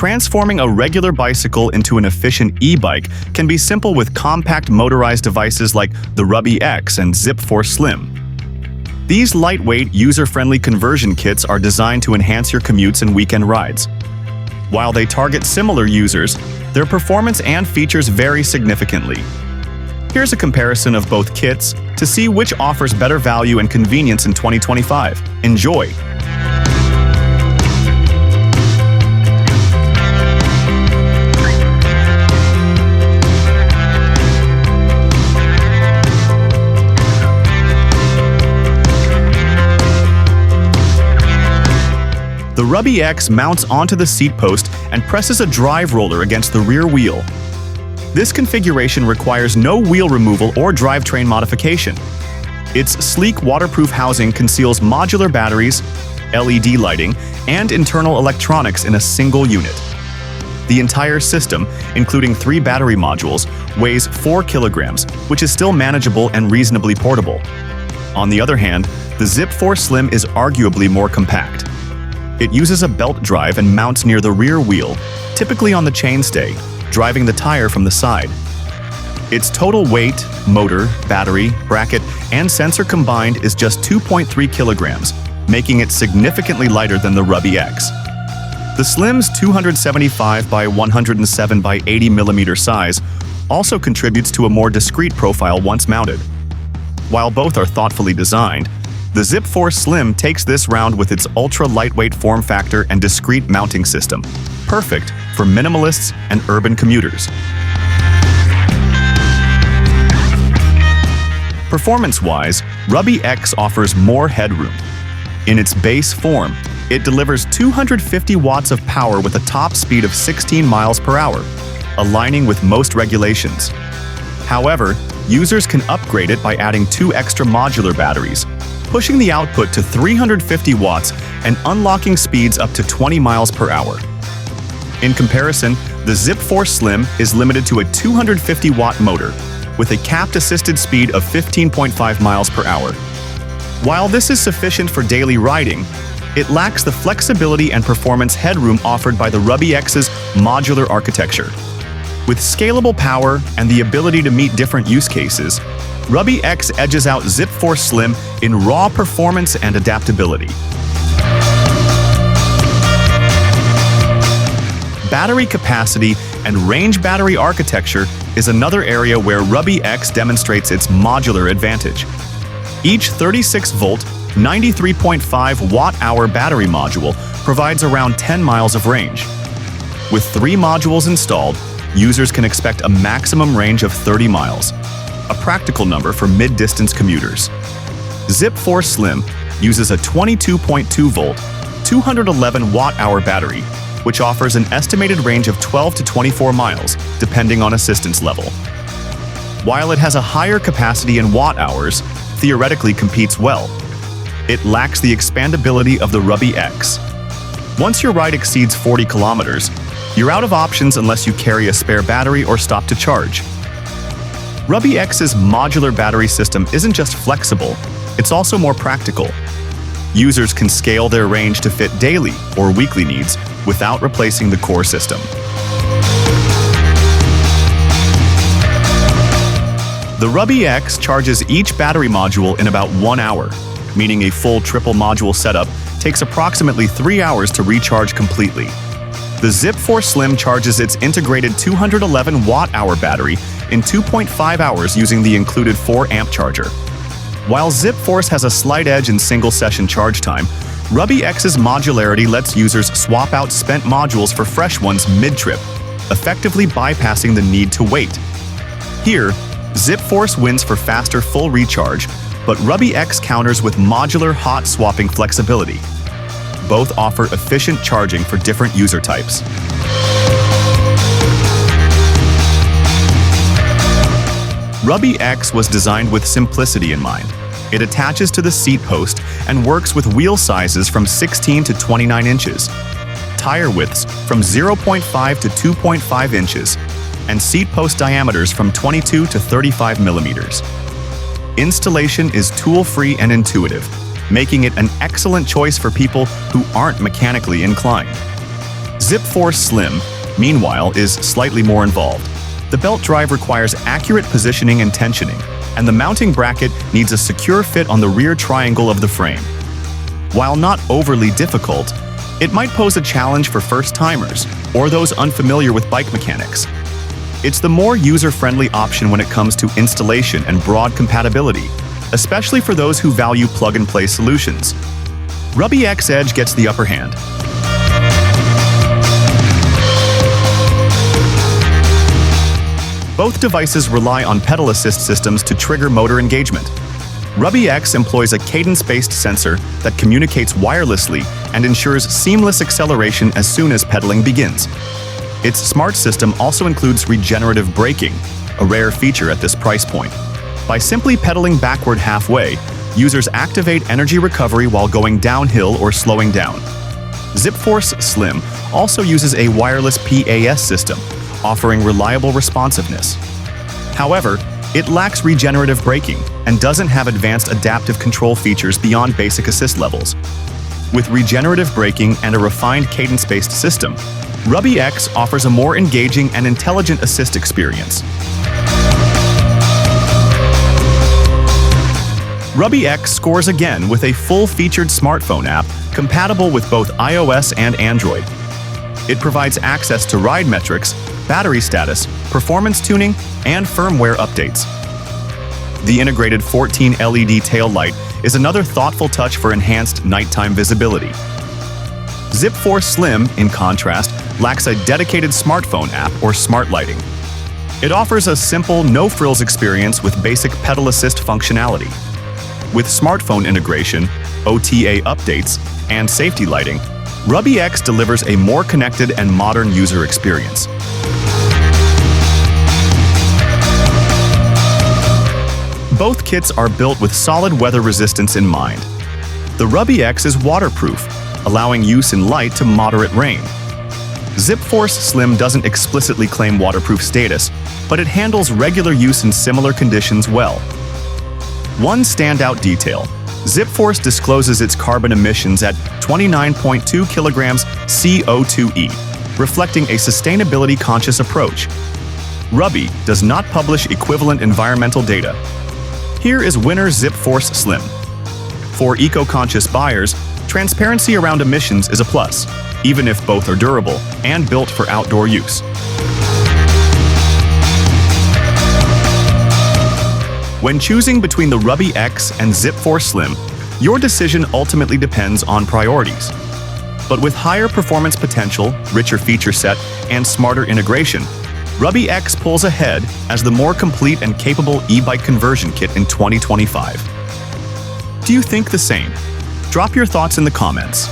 Transforming a regular bicycle into an efficient e-bike can be simple with compact motorized devices like the Rubbee X and Zipforce Slim. These lightweight, user-friendly conversion kits are designed to enhance your commutes and weekend rides. While they target similar users, their performance and features vary significantly. Here's a comparison of both kits to see which offers better value and convenience in 2025. Enjoy! The Rubbee X mounts onto the seat post and presses a drive roller against the rear wheel. This configuration requires no wheel removal or drivetrain modification. Its sleek waterproof housing conceals modular batteries, LED lighting, and internal electronics in a single unit. The entire system, including 3 battery modules, weighs 4 kilograms, which is still manageable and reasonably portable. On the other hand, the Zipforce Slim is arguably more compact. It uses a belt drive and mounts near the rear wheel, typically on the chainstay, driving the tire from the side. Its total weight, motor, battery, bracket, and sensor combined is just 2.3 kilograms, making it significantly lighter than the Rubbee X. The Slim's 275 by 107 by 80 millimeter size also contributes to a more discreet profile once mounted. While both are thoughtfully designed, the Zipforce Slim takes this round with its ultra-lightweight form factor and discreet mounting system, perfect for minimalists and urban commuters. Performance-wise, Rubbee X offers more headroom. In its base form, it delivers 250 watts of power with a top speed of 16 miles per hour, aligning with most regulations. However, users can upgrade it by adding 2 extra modular batteries, pushing the output to 350 watts and unlocking speeds up to 20 miles per hour. In comparison, the Zipforce Slim is limited to a 250-watt motor, with a capped assisted speed of 15.5 miles per hour. While this is sufficient for daily riding, it lacks the flexibility and performance headroom offered by the Rubbee X's modular architecture. With scalable power and the ability to meet different use cases, Rubbee X edges out Zipforce Slim in raw performance and adaptability. Battery capacity and range battery architecture is another area where Rubbee X demonstrates its modular advantage. Each 36-volt, 93.5 watt-hour battery module provides around 10 miles of range. With 3 modules installed, users can expect a maximum range of 30 miles, a practical number for mid-distance commuters. Zipforce Slim uses a 22.2-volt, 211 watt-hour battery, which offers an estimated range of 12 to 24 miles, depending on assistance level. While it has a higher capacity in watt-hours, theoretically competes well. It lacks the expandability of the Rubbee X. Once your ride exceeds 40 kilometers, you're out of options unless you carry a spare battery or stop to charge. Rubbee X's modular battery system isn't just flexible, it's also more practical. Users can scale their range to fit daily or weekly needs without replacing the core system. The Rubbee X charges each battery module in about 1 hour, meaning a full triple module setup takes approximately 3 hours to recharge completely. The Zipforce Slim charges its integrated 211 watt-hour battery in 2.5 hours using the included 4-amp charger. While Zipforce has a slight edge in single-session charge time, Rubbee X's modularity lets users swap out spent modules for fresh ones mid-trip, effectively bypassing the need to wait. Here, Zipforce wins for faster full recharge, but Rubbee X counters with modular hot swapping flexibility. Both offer efficient charging for different user types. Rubbee X was designed with simplicity in mind. It attaches to the seat post and works with wheel sizes from 16 to 29 inches, tire widths from 0.5 to 2.5 inches, and seat post diameters from 22 to 35 millimeters. Installation is tool-free and intuitive, making it an excellent choice for people who aren't mechanically inclined. Zipforce Slim, meanwhile, is slightly more involved. The belt drive requires accurate positioning and tensioning, and the mounting bracket needs a secure fit on the rear triangle of the frame. While not overly difficult, it might pose a challenge for first-timers or those unfamiliar with bike mechanics. It's the more user-friendly option when it comes to installation and broad compatibility, especially for those who value plug-and-play solutions. Rubbee X Edge gets the upper hand. Both devices rely on pedal assist systems to trigger motor engagement. Rubbee X employs a cadence-based sensor that communicates wirelessly and ensures seamless acceleration as soon as pedaling begins. Its smart system also includes regenerative braking, a rare feature at this price point. By simply pedaling backward halfway, users activate energy recovery while going downhill or slowing down. Zipforce Slim also uses a wireless PAS system, offering reliable responsiveness. However, it lacks regenerative braking and doesn't have advanced adaptive control features beyond basic assist levels. With regenerative braking and a refined cadence-based system, Rubbee X offers a more engaging and intelligent assist experience. Rubbee X scores again with a full-featured smartphone app compatible with both iOS and Android. It provides access to ride metrics, battery status, performance tuning, and firmware updates. The integrated 14 LED tail light is another thoughtful touch for enhanced nighttime visibility. Zipforce Slim, in contrast, lacks a dedicated smartphone app or smart lighting. It offers a simple, no-frills experience with basic pedal assist functionality. With smartphone integration, OTA updates, and safety lighting, Rubbee X delivers a more connected and modern user experience. Both kits are built with solid weather resistance in mind. The Rubbee X is waterproof, allowing use in light to moderate rain. Zipforce Slim doesn't explicitly claim waterproof status, but it handles regular use in similar conditions well. One standout detail: Zipforce discloses its carbon emissions at 29.2 kilograms CO2e, reflecting a sustainability-conscious approach. Rubbee does not publish equivalent environmental data. Here is winner Zipforce Slim. For eco-conscious buyers, transparency around emissions is a plus, even if both are durable and built for outdoor use. When choosing between the Rubbee X and Zipforce Slim, your decision ultimately depends on priorities. But with higher performance potential, richer feature set, and smarter integration, Rubbee X pulls ahead as the more complete and capable e-bike conversion kit in 2025. Do you think the same? Drop your thoughts in the comments.